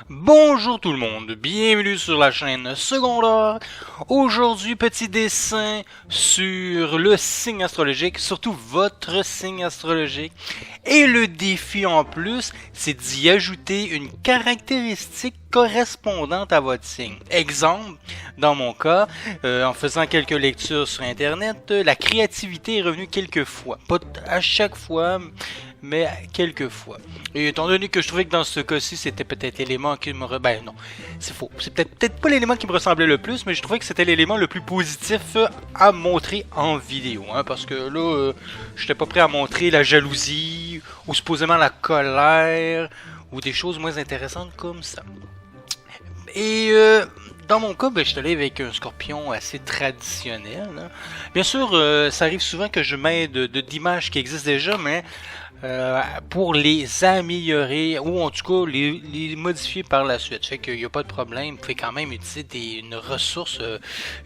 Bonjour tout le monde, bienvenue sur la chaîne Secondaire. Aujourd'hui, petit dessin sur le signe astrologique, surtout votre signe astrologique. Et le défi en plus, c'est d'y ajouter une caractéristique correspondante à votre signe. Exemple, dans mon cas, en faisant quelques lectures sur internet, la créativité est revenue quelques fois. Pas à chaque fois, mais quelques fois. Et étant donné que je trouvais que dans ce cas-ci, c'était peut-être l'élément qui me... Ben non, c'est faux. C'est peut-être pas l'élément qui me ressemblait le plus, mais je trouvais que c'était l'élément le plus positif à montrer en vidéo. Hein, parce que là, j'étais pas prêt à montrer la jalousie, ou supposément la colère, ou des choses moins intéressantes comme ça. Et dans mon cas, ben, je suis allé avec un scorpion assez traditionnel. Hein. Bien sûr, ça arrive souvent que je m'aide d'images qui existent déjà, mais pour les améliorer, ou en tout cas les modifier par la suite. Fait qu'il n'y a pas de problème. Vous pouvez quand même utiliser une ressource,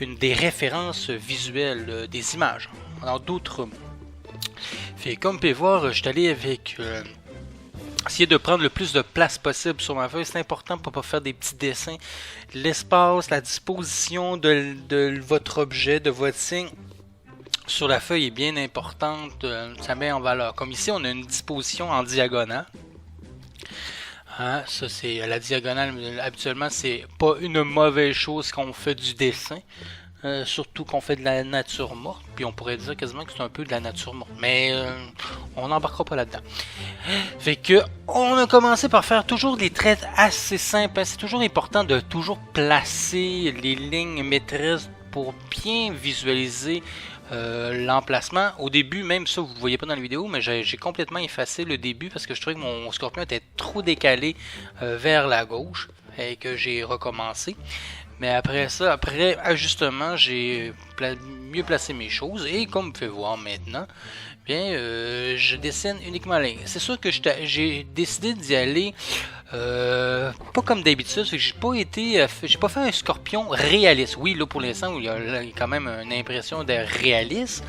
des références visuelles, des images, en d'autres mots. Fait comme vous pouvez voir, je suis allé avec... essayer de prendre le plus de place possible sur ma feuille, c'est important pour ne pas faire des petits dessins. L'espace, la disposition de votre objet, de votre signe sur la feuille est bien importante, ça met en valeur. Comme ici, on a une disposition en diagonale. Hein, ça c'est la diagonale, habituellement c'est pas une mauvaise chose quand on fait du dessin. Surtout qu'on fait de la nature morte, puis on pourrait dire quasiment que c'est un peu de la nature morte, mais on n'embarquera pas là-dedans. Fait que on a commencé par faire toujours des traits assez simples. Hein. C'est toujours important de toujours placer les lignes maîtresses pour bien visualiser l'emplacement. Au début, même ça vous ne voyez pas dans la vidéo, mais j'ai complètement effacé le début parce que je trouvais que mon scorpion était trop décalé vers la gauche et que j'ai recommencé. Mais après ça, après ajustement, j'ai mieux placé mes choses. Et comme vous pouvez voir maintenant, bien, je dessine uniquement la ligne. C'est sûr que j'ai décidé d'y aller pas comme d'habitude. J'ai pas fait un scorpion réaliste. Oui, là pour l'instant, il y a quand même une impression de réalisme.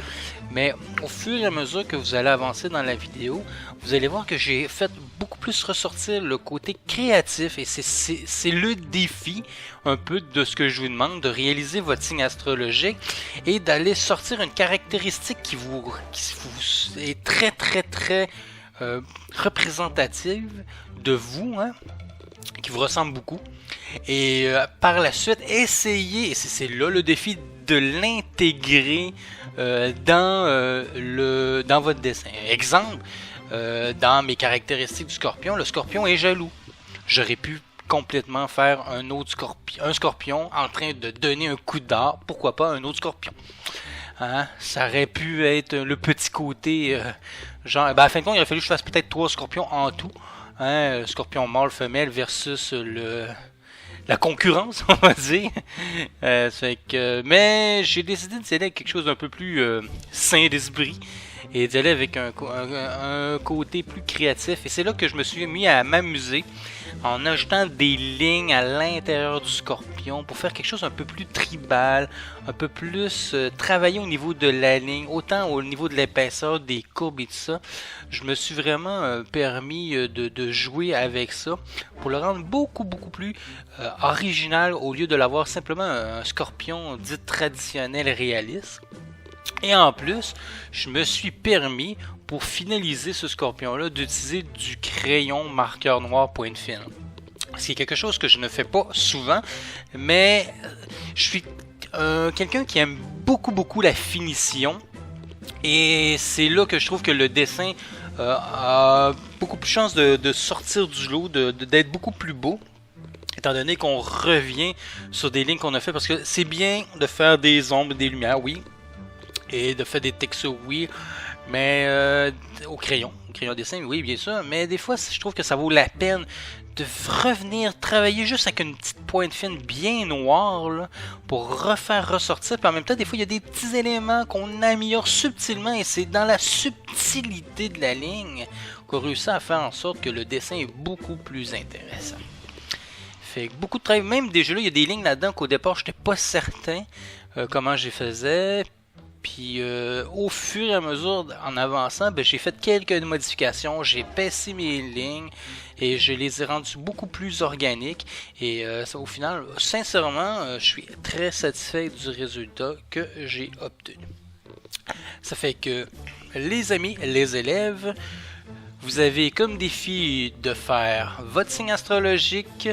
Mais au fur et à mesure que vous allez avancer dans la vidéo, vous allez voir que j'ai fait beaucoup plus ressortir le côté créatif. Et c'est le défi un peu de ce que je vous demande, de réaliser votre signe astrologique et d'aller sortir une caractéristique qui vous est très représentative de vous, hein, qui vous ressemble beaucoup. Et par la suite, essayez, et c'est là le défi, de l'intégrer dans votre dessin. Exemple, dans mes caractéristiques du scorpion, le scorpion est jaloux. J'aurais pu complètement faire un scorpion en train de donner un coup d'art, pourquoi pas un autre scorpion. Hein? Ça aurait pu être le petit côté genre, ben à fin de compte il aurait fallu que je fasse peut-être 3 scorpions en tout, hein? Scorpion mâle femelle versus la concurrence, on va dire. Mais j'ai décidé d'y aller avec quelque chose d'un peu plus sain d'esprit et d'y aller avec un côté plus créatif. Et c'est là que je me suis mis à m'amuser en ajoutant des lignes à l'intérieur du scorpion pour faire quelque chose un peu plus tribal, un peu plus travailler au niveau de la ligne, autant au niveau de l'épaisseur des courbes et tout ça. Je me suis vraiment permis de jouer avec ça pour le rendre beaucoup plus original au lieu de l'avoir simplement un scorpion dit traditionnel réaliste. Et en plus, je me suis permis, pour finaliser ce scorpion-là, d'utiliser du crayon marqueur noir pointe fine. C'est quelque chose que je ne fais pas souvent, mais je suis quelqu'un qui aime beaucoup la finition. Et c'est là que je trouve que le dessin a beaucoup plus de chance de sortir du lot, d'être beaucoup plus beau. Étant donné qu'on revient sur des lignes qu'on a fait, parce que c'est bien de faire des ombres, des lumières, oui, et de faire des textes, oui, mais au crayon dessin, oui, bien sûr, mais des fois, je trouve que ça vaut la peine de revenir travailler juste avec une petite pointe fine bien noire là, pour refaire ressortir. Puis en même temps, des fois, il y a des petits éléments qu'on améliore subtilement et c'est dans la subtilité de la ligne qu'on réussit à faire en sorte que le dessin est beaucoup plus intéressant. Fait que beaucoup de travail, même déjà là, il y a des lignes là-dedans qu'au départ, je n'étais pas certain comment je les faisais. Puis au fur et à mesure, en avançant, ben, j'ai fait quelques modifications, j'ai baissé mes lignes et je les ai rendues beaucoup plus organiques. Et au final, sincèrement, je suis très satisfait du résultat que j'ai obtenu. Ça fait que, les amis, les élèves, vous avez comme défi de faire votre signe astrologique.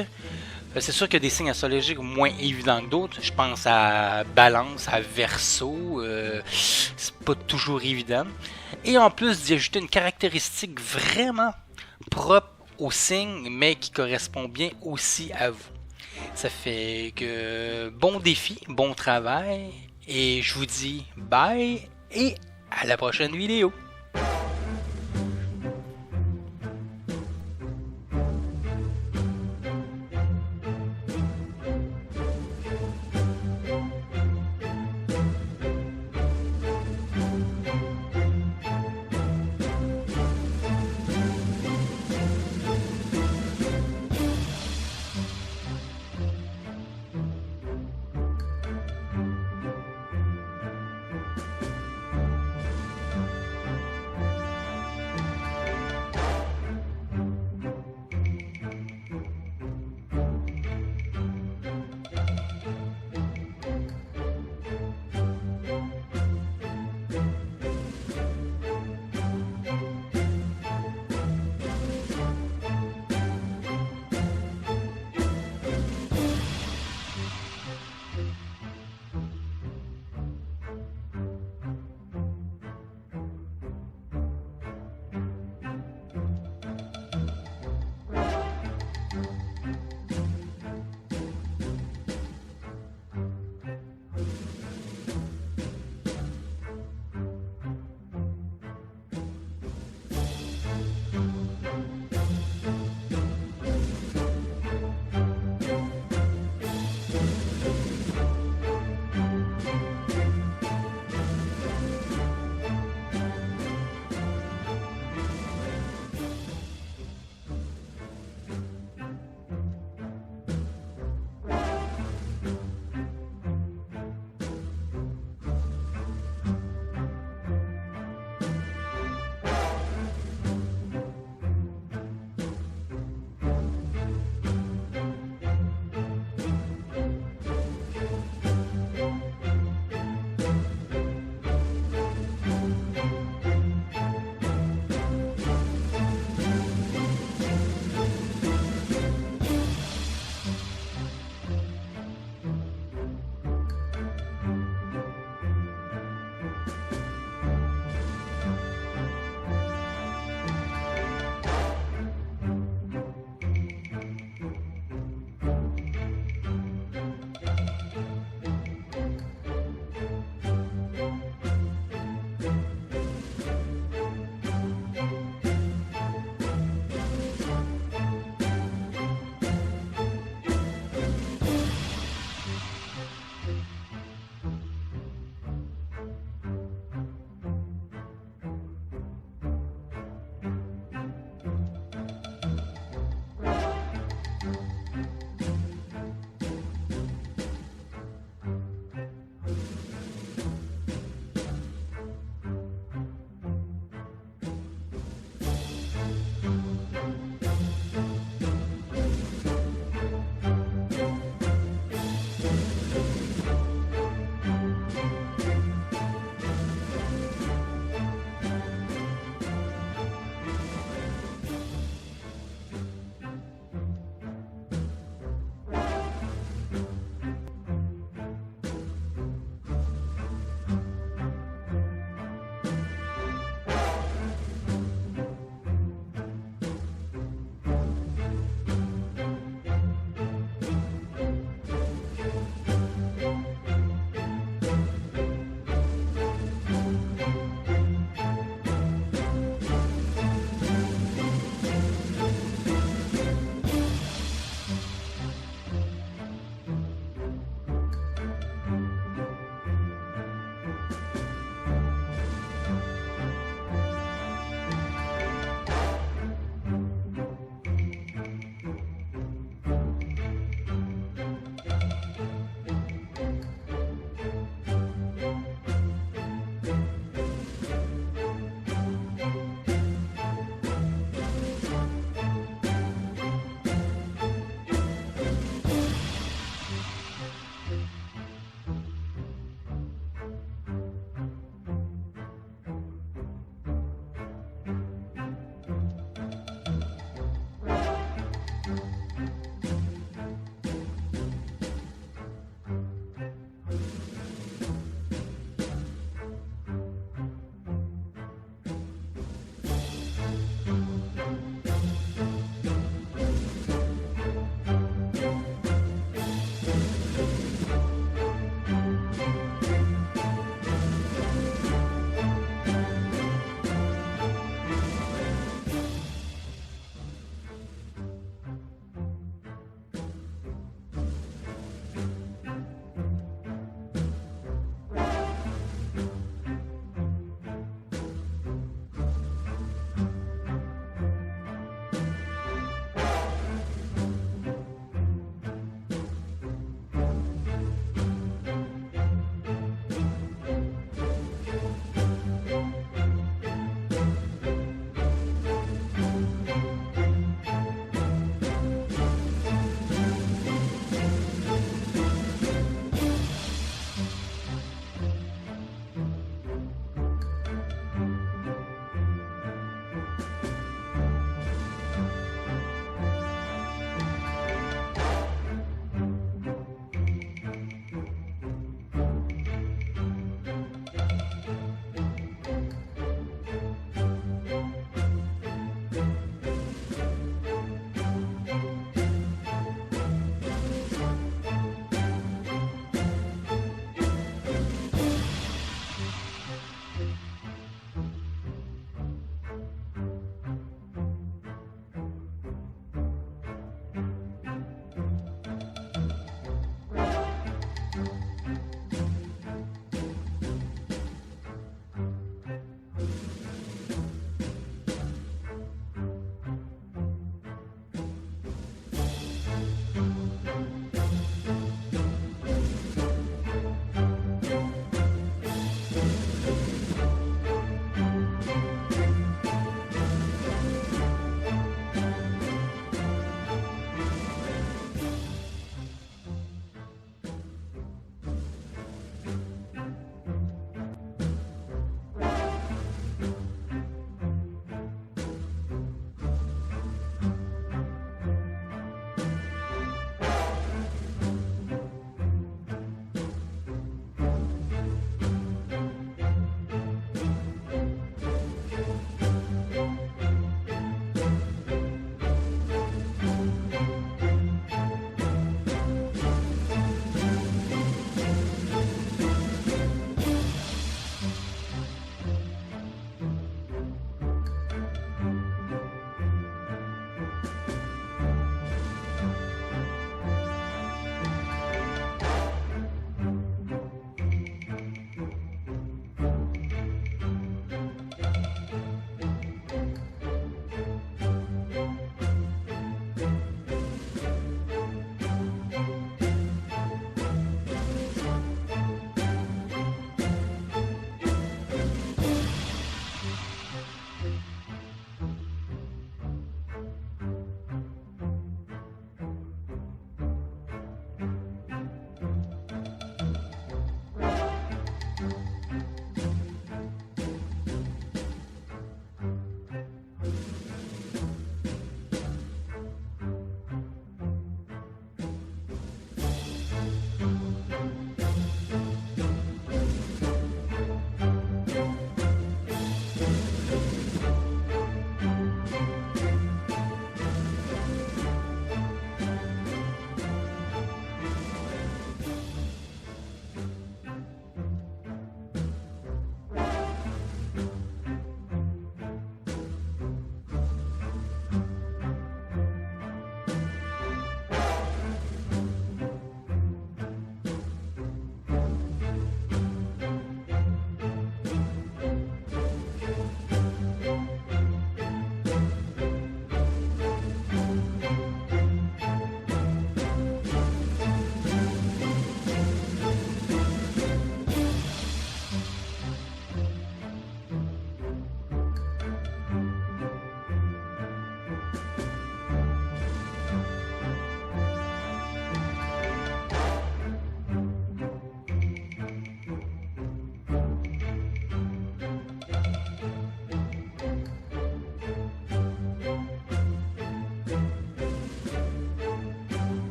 C'est sûr qu'il y a des signes astrologiques moins évidents que d'autres. Je pense à Balance, à Verseau. C'est pas toujours évident. Et en plus d'y ajouter une caractéristique vraiment propre au signe, mais qui correspond bien aussi à vous. Ça fait que bon défi, bon travail. Et je vous dis bye et à la prochaine vidéo.